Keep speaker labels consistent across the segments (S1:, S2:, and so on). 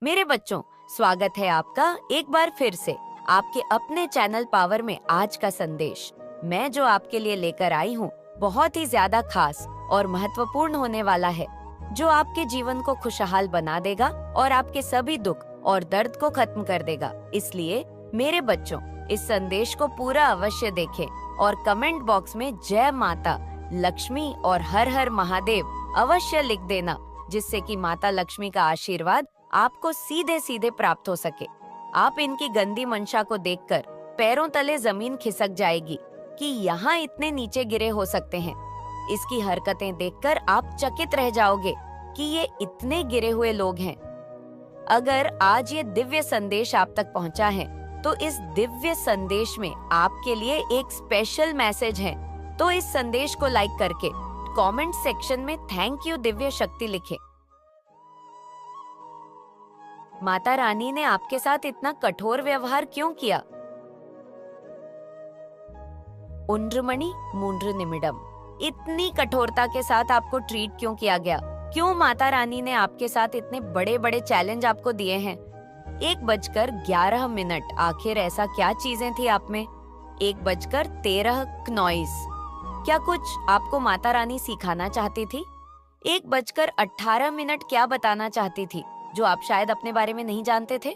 S1: मेरे बच्चों, स्वागत है आपका एक बार फिर से आपके अपने चैनल पावर में। आज का संदेश मैं जो आपके लिए लेकर आई हूँ बहुत ही ज्यादा खास और महत्वपूर्ण होने वाला है, जो आपके जीवन को खुशहाल बना देगा और आपके सभी दुख और दर्द को खत्म कर देगा। इसलिए मेरे बच्चों, इस संदेश को पूरा अवश्य देखें और कमेंट बॉक्स में जय माता लक्ष्मी और हर हर महादेव अवश्य लिख देना, जिससे कि माता लक्ष्मी का आशीर्वाद आपको सीधे सीधे प्राप्त हो सके। आप इनकी गंदी मंशा को देखकर पैरों तले जमीन खिसक जाएगी कि यहाँ इतने नीचे गिरे हो सकते हैं। इसकी हरकतें देखकर आप चकित रह जाओगे कि ये इतने गिरे हुए लोग हैं। अगर आज ये दिव्य संदेश आप तक पहुँचा है तो इस दिव्य संदेश में आपके लिए एक स्पेशल मैसेज है। तो इस संदेश को लाइक करके कमेंट सेक्शन में थैंक यू दिव्य शक्ति लिखें। माता रानी ने आपके साथ इतना कठोर व्यवहार क्यों किया? उंड्रमणि मूंड्र निमिडम, इतनी कठोरता के साथ आपको ट्रीट क्यों किया गया? क्यों माता रानी ने आपके साथ इतने बड़े बड़े चैलेंज आपको दिए हैं? 1:11 आखिर ऐसा क्या चीजें थी आप में? 1:13 क्नॉइस, क्या कुछ आपको माता रानी सिखाना चाहती थी? 1:18 क्या बताना चाहती थी जो आप शायद अपने बारे में नहीं जानते थे?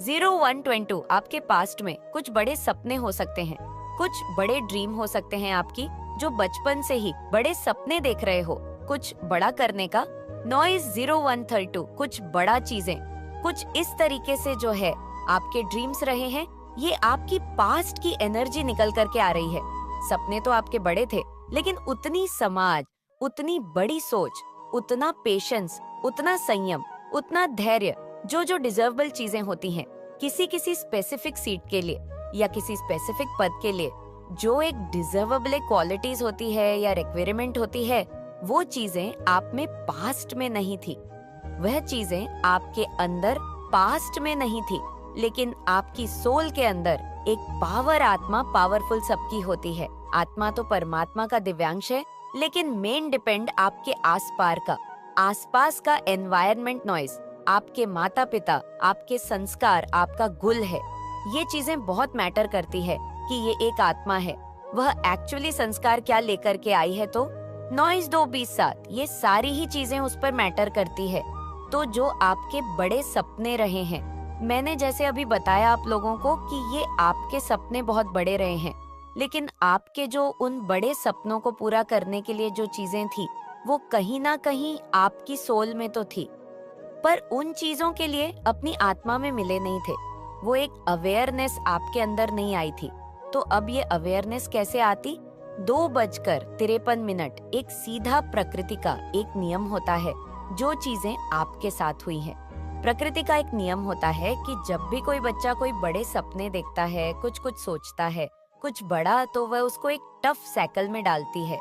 S1: 0122, आपके पास्ट में कुछ बड़े सपने हो सकते हैं, कुछ बड़े ड्रीम हो सकते हैं आपकी, जो बचपन से ही बड़े सपने देख रहे हो कुछ बड़ा करने का। नॉइज 0132, कुछ बड़ा चीजें कुछ इस तरीके से जो है आपके ड्रीम्स रहे हैं, ये आपकी पास्ट की एनर्जी निकल करके आ रही है। सपने तो आपके बड़े थे, लेकिन उतनी समाज, उतनी बड़ी सोच, उतना पेशेंस, उतना संयम, उतना धैर्य, जो डिजर्वेबल चीजें होती हैं किसी किसी स्पेसिफिक सीट के लिए या किसी स्पेसिफिक पद के लिए, जो एक डिजर्वेबल क्वालिटीज होती है या रिक्वायरमेंट होती है, वो चीजें आप में पास्ट में नहीं थी। वह चीजें आपके अंदर पास्ट में नहीं थी, लेकिन आपकी सोल के अंदर एक पावर आत्मा पावरफुल सबकी होती है। आत्मा तो परमात्मा का दिव्यांश है, लेकिन मेन डिपेंड आपके आसपास का एनवायरनमेंट नॉइज, आपके माता पिता, आपके संस्कार, आपका गुल है। ये चीजें बहुत मैटर करती है कि ये एक आत्मा है, वह एक्चुअली संस्कार क्या लेकर के आई है। तो नॉइज 2:20, ये सारी ही चीजें उस पर मैटर करती है। तो जो आपके बड़े सपने रहे हैं, मैंने जैसे अभी बताया आप लोगों को कि ये आपके सपने बहुत बड़े रहे हैं, लेकिन आपके जो उन बड़े सपनों को पूरा करने के लिए जो चीजें थी, वो कहीं ना कहीं आपकी सोल में तो थी, पर उन चीजों के लिए अपनी आत्मा में मिले नहीं थे। वो एक अवेयरनेस आपके अंदर नहीं आई थी। तो अब ये अवेयरनेस कैसे आती? 2:53, एक सीधा प्रकृति का एक नियम होता है, जो चीजें आपके साथ हुई हैं। प्रकृति का एक नियम होता है कि जब भी कोई बच्चा कोई बड़े सपने देखता है, कुछ सोचता है, कुछ बड़ा, तो वह उसको एक टफ साइकिल में डालती है,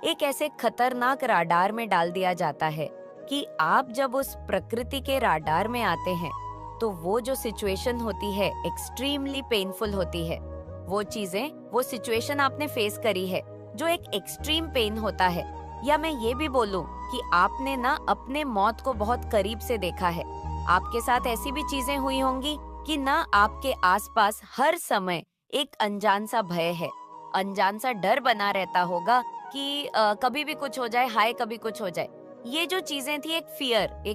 S1: एक ऐसे खतरनाक राडार में डाल दिया जाता है कि आप जब उस प्रकृति के राडार में आते हैं तो वो जो सिचुएशन होती है एक्सट्रीमली पेनफुल होती है। वो चीजें, वो सिचुएशन आपने फेस करी है जो एक एक्सट्रीम पेन होता है, या मैं ये भी बोलूं कि आपने ना अपने मौत को बहुत करीब से देखा है। आपके साथ ऐसी भी चीजें हुई होंगी कि ना आपके आसपास हर समय एक अनजान सा भय है, अनजान सा डर बना रहता होगा कि कभी भी कुछ हो जाए, हाय कभी कुछ हो जाए। ये जो चीजें थी एक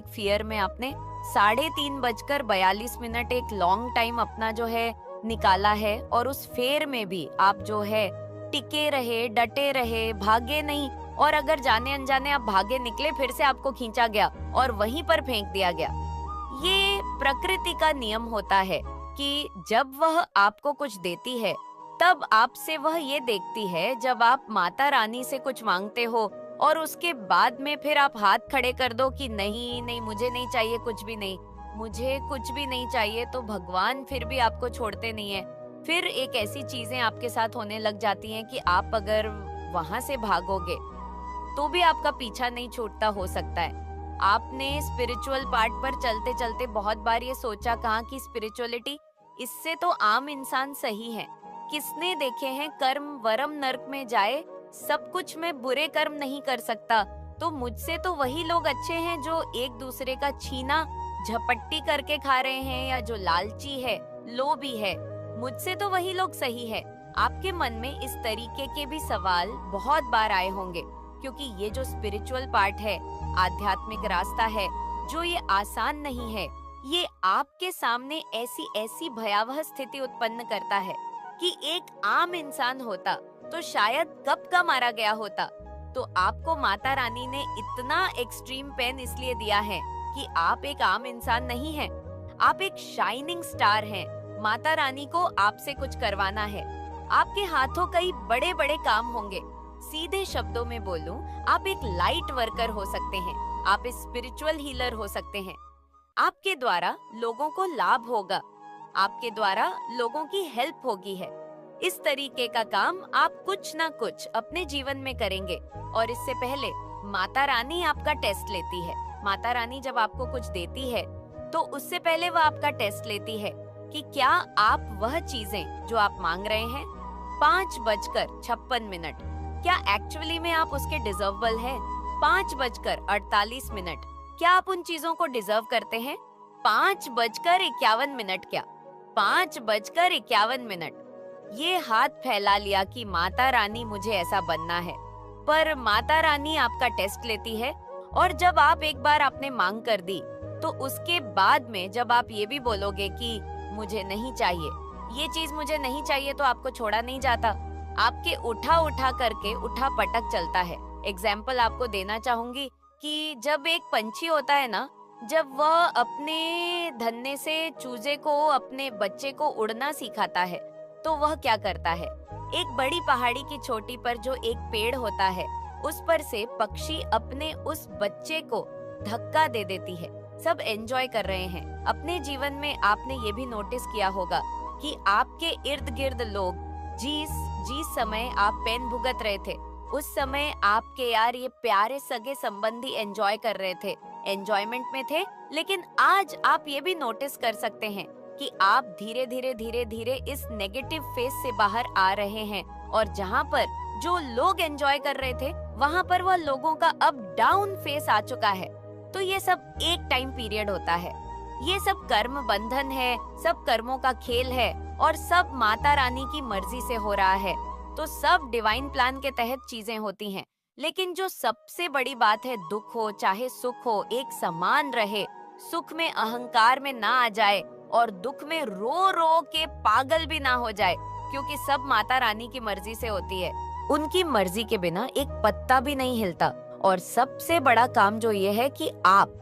S1: फियर में आपने 3:42 एक लॉन्ग टाइम अपना जो है निकाला है, और उस फेयर में भी आप जो है टिके रहे, डटे रहे, भागे नहीं। और अगर जाने अनजाने आप भागे निकले, फिर से आपको खींचा गया और वहीं पर फेंक दिया गया। ये प्रकृति का नियम होता है कि जब वह आपको कुछ देती है, तब आपसे वह ये देखती है, जब आप माता रानी से कुछ मांगते हो और उसके बाद में फिर आप हाथ खड़े कर दो कि नहीं नहीं, मुझे नहीं चाहिए कुछ भी नहीं, मुझे कुछ भी नहीं चाहिए, तो भगवान फिर भी आपको छोड़ते नहीं है। फिर एक ऐसी चीजें आपके साथ होने लग जाती हैं कि आप अगर वहां से भागोगे तो भी आपका पीछा नहीं छूटता हो सकता है। आपने स्पिरिचुअल पार्ट पर चलते चलते बहुत बार ये सोचा कहाँ कि स्पिरिचुअलिटी, इससे तो आम इंसान सही है। किसने देखे हैं कर्म वरम नर्क में जाए, सब कुछ मैं बुरे कर्म नहीं कर सकता, तो मुझसे तो वही लोग अच्छे हैं जो एक दूसरे का छीना झपट्टी करके खा रहे हैं या जो लालची है, लोभी है, मुझसे तो वही लोग सही है। आपके मन में इस तरीके के भी सवाल बहुत बार आए होंगे, क्योंकि ये जो स्पिरिचुअल पार्ट है, आध्यात्मिक रास्ता है, जो ये आसान नहीं है, ये आपके सामने ऐसी ऐसी भयावह स्थिति उत्पन्न करता है कि एक आम इंसान होता तो शायद कब का मारा गया होता। तो आपको माता रानी ने इतना एक्सट्रीम पेन इसलिए दिया है कि आप एक आम इंसान नहीं हैं, आप एक शाइनिंग स्टार हैं। माता रानी को आपसे कुछ करवाना है, आपके हाथों कई बड़े बड़े काम होंगे। सीधे शब्दों में बोलूं, आप एक लाइट वर्कर हो सकते हैं, आप एक स्पिरिचुअल हीलर हो सकते हैं। आपके द्वारा लोगों को लाभ होगा, आपके द्वारा लोगों की हेल्प होगी है। इस तरीके का काम आप कुछ ना कुछ अपने जीवन में करेंगे। और इससे पहले माता रानी आपका टेस्ट लेती है। माता रानी जब आपको कुछ देती है तो उससे पहले वह आपका टेस्ट लेती है कि क्या आप वह चीजें जो आप मांग रहे हैं 5:56, क्या एक्चुअली में आप उसके डिजर्वेबल है? 5:48, क्या आप उन चीजों को डिजर्व करते हैं? 5:51, क्या 5:51? ये हाथ फैला लिया कि माता रानी मुझे ऐसा बनना है। पर माता रानी आपका टेस्ट लेती है, और जब आप एक बार आपने मांग कर दी तो उसके बाद में जब आप ये भी बोलोगे कि मुझे नहीं चाहिए, ये चीज मुझे नहीं चाहिए, तो आपको छोड़ा नहीं जाता। आपके उठा उठा करके उठा पटक चलता है। एग्जाम्पल आपको देना चाहूंगी कि जब एक पंछी होता है ना, जब वह अपने धन्ने से चूजे को, अपने बच्चे को उड़ना सिखाता है, तो वह क्या करता है? एक बड़ी पहाड़ी की चोटी पर जो एक पेड़ होता है, उस पर से पक्षी अपने उस बच्चे को धक्का दे देती है। सब एंजॉय कर रहे हैं। अपने जीवन में आपने ये भी नोटिस किया होगा कि आपके इर्द गिर्द लोग जिस समय आप पेन भुगत रहे थे, उस समय आपके यार ये प्यारे सगे संबंधी एंजॉय कर रहे थे, एंजॉयमेंट में थे। लेकिन आज आप ये भी नोटिस कर सकते हैं कि आप धीरे धीरे इस नेगेटिव फेज से बाहर आ रहे हैं, और जहाँ पर जो लोग एंजॉय कर रहे थे, वहाँ पर वह लोगों का अप डाउन फेस आ चुका है। तो ये सब एक टाइम पीरियड होता है, ये सब कर्म बंधन है, सब कर्मों का खेल है, और सब माता रानी की मर्जी से हो रहा है। तो सब डिवाइन प्लान के तहत चीजें होती हैं। लेकिन जो सबसे बड़ी बात है, दुख हो चाहे सुख हो, एक समान रहे। सुख में अहंकार में ना आ जाए, और दुख में रो रो के पागल भी ना हो जाए, क्योंकि सब माता रानी की मर्जी से होती है। उनकी मर्जी के बिना एक पत्ता भी नहीं हिलता। और सबसे बड़ा काम जो ये है कि आप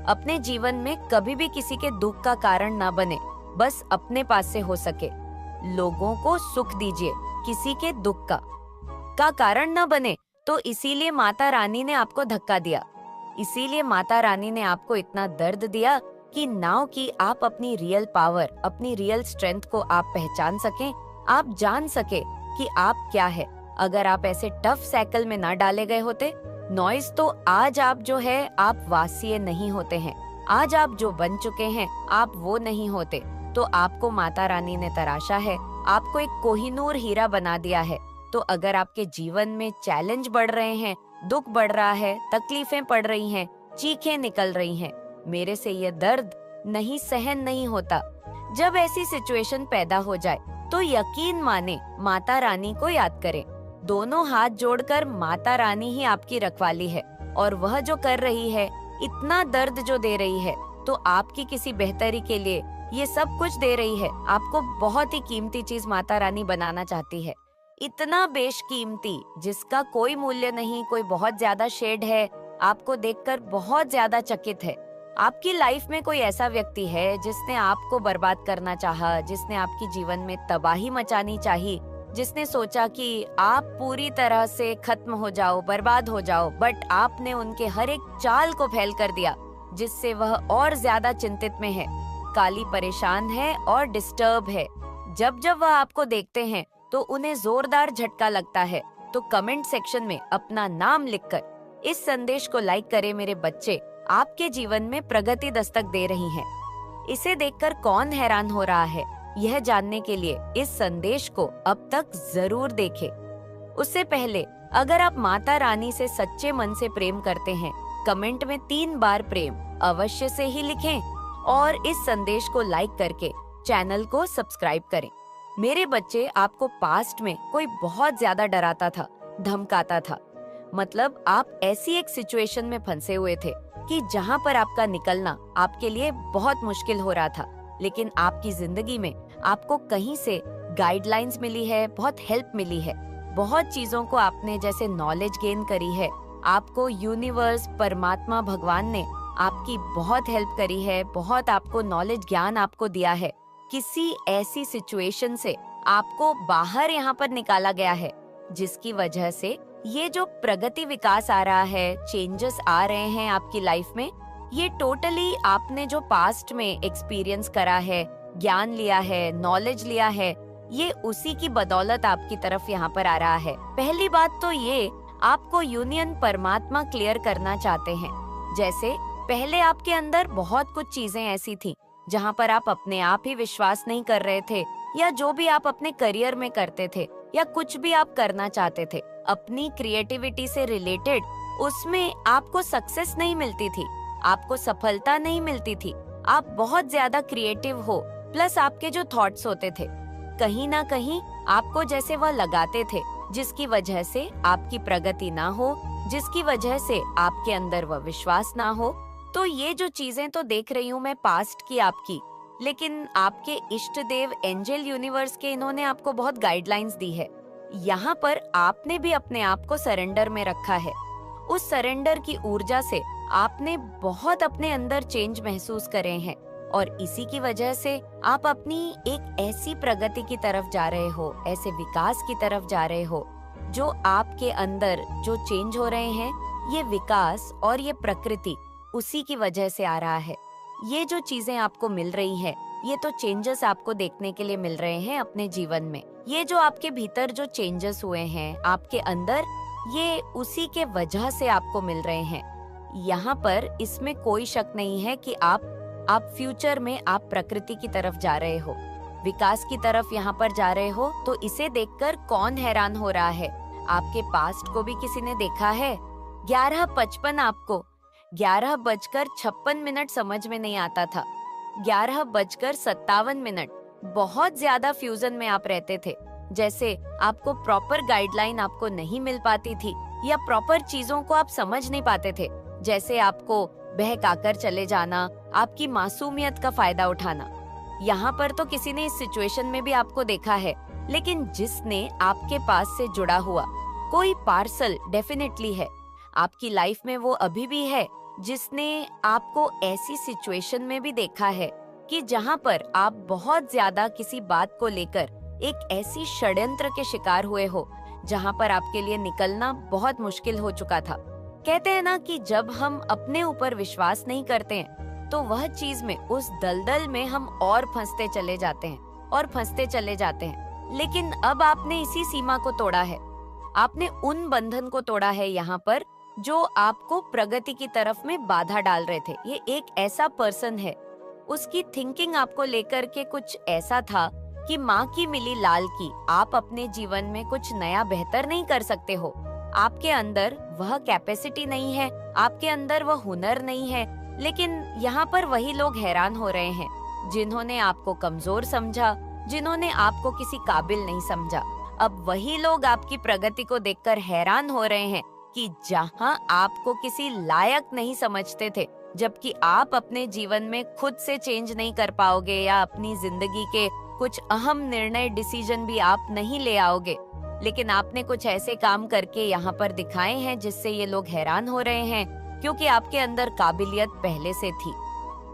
S1: अपने जीवन में कभी भी किसी के दुख का कारण ना बने, बस अपने पास से हो सके लोगों को सुख दीजिए, किसी के दुख का कारण ना बने। तो इसीलिए माता रानी ने आपको धक्का दिया, इसीलिए माता रानी ने आपको इतना दर्द दिया कि नाउ कि आप अपनी रियल पावर, अपनी रियल स्ट्रेंथ को आप पहचान सकें, आप जान सके कि आप क्या है। अगर आप ऐसे टफ साइकिल में ना डाले गए होते नॉइज, तो आज आप जो है आप वासीय नहीं होते हैं। आज आप जो बन चुके हैं आप वो नहीं होते। तो आपको माता रानी ने तराशा है, आपको एक कोहिनूर हीरा बना दिया है। तो अगर आपके जीवन में चैलेंज बढ़ रहे हैं, दुख बढ़ रहा है, तकलीफें पड़ रही हैं, चीखें निकल रही हैं, मेरे से ये दर्द नहीं सहन नहीं होता, जब ऐसी सिचुएशन पैदा हो जाए तो यकीन माने माता रानी को याद करें। दोनों हाथ जोड़कर माता रानी ही आपकी रखवाली है, और वह जो कर रही है, इतना दर्द जो दे रही है, तो आपकी किसी बेहतरी के लिए ये सब कुछ दे रही है। आपको बहुत ही कीमती चीज माता रानी बनाना चाहती है, इतना बेशकीमती जिसका कोई मूल्य नहीं, कोई बहुत ज्यादा शेड है, आपको देखकर बहुत ज्यादा चकित है। आपकी लाइफ में कोई ऐसा व्यक्ति है जिसने आपको बर्बाद करना चाहा, जिसने आपकी जीवन में तबाही मचानी चाही, जिसने सोचा कि आप पूरी तरह से खत्म हो जाओ, बर्बाद हो जाओ, बट आपने उनके हर एक चाल को फैल कर दिया, जिससे वह और ज्यादा चिंतित में है, काली परेशान है और डिस्टर्ब है। जब जब वह आपको देखते हैं तो उन्हें जोरदार झटका लगता है। तो कमेंट सेक्शन में अपना नाम लिखकर इस संदेश को लाइक करें। मेरे बच्चे आपके जीवन में प्रगति दस्तक दे रही हैं। इसे देखकर कौन हैरान हो रहा है, यह जानने के लिए इस संदेश को अब तक जरूर देखें। उससे पहले अगर आप माता रानी से सच्चे मन से प्रेम करते हैं, कमेंट में 3 बार प्रेम अवश्य से ही लिखें। और इस संदेश को लाइक करके चैनल को सब्सक्राइब करें। मेरे बच्चे, आपको पास्ट में कोई बहुत ज्यादा डराता था, धमकाता था। मतलब आप ऐसी एक सिचुएशन में फंसे हुए थे कि जहां पर आपका निकलना आपके लिए बहुत मुश्किल हो रहा था, लेकिन आपकी जिंदगी में आपको कहीं से गाइडलाइंस मिली है, बहुत हेल्प मिली है, बहुत चीजों को आपने जैसे नॉलेज गेन करी है। आपको यूनिवर्स, परमात्मा, भगवान ने आपकी बहुत हेल्प करी है, बहुत आपको नॉलेज, ज्ञान आपको दिया है। किसी ऐसी सिचुएशन से आपको बाहर यहाँ पर निकाला गया है, जिसकी वजह से ये जो प्रगति, विकास आ रहा है, चेंजेस आ रहे हैं आपकी लाइफ में, ये टोटली आपने जो पास्ट में एक्सपीरियंस करा है, ज्ञान लिया है, नॉलेज लिया है, ये उसी की बदौलत आपकी तरफ यहाँ पर आ रहा है। पहली बात तो ये, आपको यूनियन परमात्मा क्लियर करना चाहते हैं। जैसे पहले आपके अंदर बहुत कुछ चीजें ऐसी थी जहाँ पर आप अपने आप ही विश्वास नहीं कर रहे थे, या जो भी आप अपने करियर में करते थे या कुछ भी आप करना चाहते थे अपनी क्रिएटिविटी से रिलेटेड, उसमें आपको सक्सेस नहीं मिलती थी, आपको सफलता नहीं मिलती थी। आप बहुत ज्यादा क्रिएटिव हो, प्लस आपके जो थॉट्स होते थे कहीं ना कहीं आपको जैसे वह लगाते थे, जिसकी वजह से आपकी प्रगति ना हो, जिसकी वजह से आपके अंदर वह विश्वास ना हो। तो ये जो चीजें तो देख रही हूँ मैं पास्ट की आपकी, लेकिन आपके इष्ट देव, एंजल, यूनिवर्स के, इन्होंने आपको बहुत गाइडलाइंस दी है। यहाँ पर आपने भी अपने आप को सरेंडर में रखा है। उस सरेंडर की ऊर्जा से आपने बहुत अपने अंदर चेंज महसूस करे हैं, और इसी की वजह से आप अपनी एक ऐसी प्रगति की तरफ जा रहे हो, ऐसे विकास की तरफ जा रहे हो, जो आपके अंदर जो चेंज हो रहे हैं, ये विकास और ये प्रकृति उसी की वजह से आ रहा है। ये जो चीजें आपको मिल रही हैं, ये तो चेंजेस आपको देखने के लिए मिल रहे हैं अपने जीवन में। ये जो आपके भीतर जो चेंजेस हुए हैं आपके अंदर, ये उसी के वजह से आपको मिल रहे हैं। यहाँ पर इसमें कोई शक नहीं है कि आप फ्यूचर में आप प्रकृति की तरफ जा रहे हो, विकास की तरफ यहाँ पर जा रहे हो। तो इसे देखकर कौन हैरान हो रहा है? आपके पास्ट को भी किसी ने देखा है? 11:55 आपको 11:56 समझ में नहीं आता था, 11:57 बहुत ज्यादा फ्यूजन में आप रहते थे। जैसे आपको प्रॉपर गाइडलाइन आपको नहीं मिल पाती थी, या प्रॉपर चीजों को आप समझ नहीं पाते थे। जैसे आपको बहकाकर चले जाना, आपकी मासूमियत का फायदा उठाना। यहाँ पर तो किसी ने इस सिचुएशन में भी आपको देखा है, लेकिन जिसने आपके पास से जुड़ा हुआ कोई पार्सल डेफिनेटली है आपकी लाइफ में, वो अभी भी है, जिसने आपको ऐसी सिचुएशन में भी देखा है कि जहाँ पर आप बहुत ज्यादा किसी बात को लेकर एक ऐसी षड्यंत्र के शिकार हुए हो, जहाँ पर आपके लिए निकलना बहुत मुश्किल हो चुका था। कहते हैं ना कि जब हम अपने ऊपर विश्वास नहीं करते हैं, तो वह चीज में, उस दलदल में हम और फंसते चले जाते हैं और फंसते चले जाते हैं। लेकिन अब आपने इसी सीमा को तोड़ा है, आपने उन बंधन को तोड़ा है यहाँ पर जो आपको प्रगति की तरफ में बाधा डाल रहे थे। ये एक ऐसा पर्सन है, उसकी थिंकिंग आपको लेकर के कुछ ऐसा था कि माँ की मिली लाल की, आप अपने जीवन में कुछ नया बेहतर नहीं कर सकते हो, आपके अंदर वह कैपेसिटी नहीं है, आपके अंदर वह हुनर नहीं है। लेकिन यहाँ पर वही लोग हैरान हो रहे हैं जिन्होंने आपको कमजोर समझा, जिन्होंने आपको किसी काबिल नहीं समझा। अब वही लोग आपकी प्रगति को देखकर हैरान हो रहे हैं कि जहाँ आपको किसी लायक नहीं समझते थे, जबकि आप अपने जीवन में खुद से चेंज नहीं कर पाओगे, या अपनी जिंदगी के कुछ अहम निर्णय, डिसीजन भी आप नहीं ले आओगे, लेकिन आपने कुछ ऐसे काम करके यहाँ पर दिखाए हैं जिससे ये लोग हैरान हो रहे हैं, क्योंकि आपके अंदर काबिलियत पहले से थी।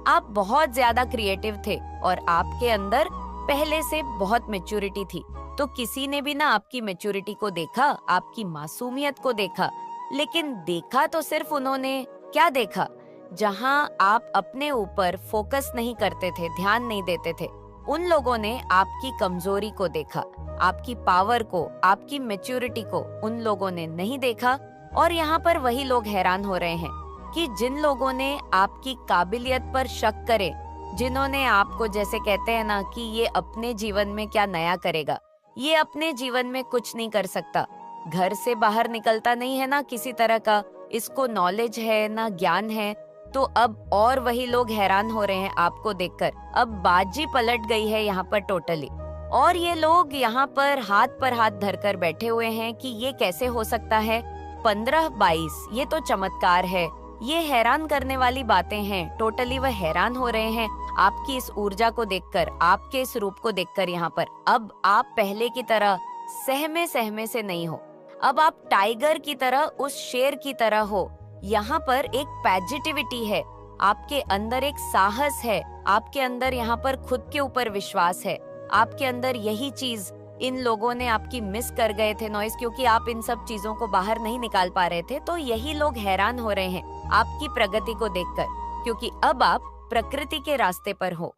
S1: आप बहुत ज्यादा क्रिएटिव थे और आपके अंदर पहले से बहुत मैच्योरिटी थी। तो किसी ने भी ना आपकी मैच्योरिटी को देखा, आपकी मासूमियत को देखा, लेकिन देखा तो सिर्फ उन्होंने क्या देखा, जहाँ आप अपने ऊपर फोकस नहीं करते थे, ध्यान नहीं देते थे, उन लोगों ने आपकी कमजोरी को देखा, आपकी पावर को, आपकी मैच्योरिटी को उन लोगों ने नहीं देखा। और यहाँ पर वही लोग हैरान हो रहे हैं कि जिन लोगों ने आपकी काबिलियत पर शक करे, जिन्होंने आपको, जैसे कहते हैं ना कि ये अपने जीवन में क्या नया करेगा, ये अपने जीवन में कुछ नहीं कर सकता, घर से बाहर निकलता नहीं है ना किसी तरह का, इसको नॉलेज है ना ज्ञान है, तो अब और वही लोग हैरान हो रहे हैं आपको देखकर। अब बाजी पलट गई है यहाँ पर टोटली, और ये लोग यहाँ पर हाथ धरकर बैठे हुए हैं कि ये कैसे हो सकता है। 15-22 ये तो चमत्कार है, ये हैरान करने वाली बातें हैं। टोटली वह हैरान हो रहे हैं आपकी इस ऊर्जा को देखकर, आपके इस रूप को देखकर यहाँ पर। अब आप पहले की तरह सहमे सहमे से नहीं हो, अब आप टाइगर की तरह, उस शेर की तरह हो। यहाँ पर एक पॉजिटिविटी है, आपके अंदर एक साहस है, आपके अंदर यहाँ पर खुद के ऊपर विश्वास है, आपके अंदर यही चीज इन लोगों ने आपकी मिस कर गए थे नॉइस, क्योंकि आप इन सब चीजों को बाहर नहीं निकाल पा रहे थे। तो यही लोग हैरान हो रहे हैं आपकी प्रगति को देखकर, क्योंकि अब आप प्रकृति के रास्ते पर हो।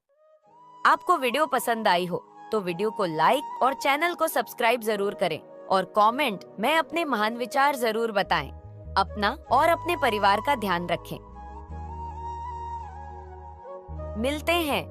S1: आपको वीडियो पसंद आई हो तो वीडियो को लाइक और चैनल को सब्सक्राइब जरूर करें, और कमेंट में अपने महान विचार जरूर बताएं। अपना और अपने परिवार का ध्यान रखें। मिलते हैं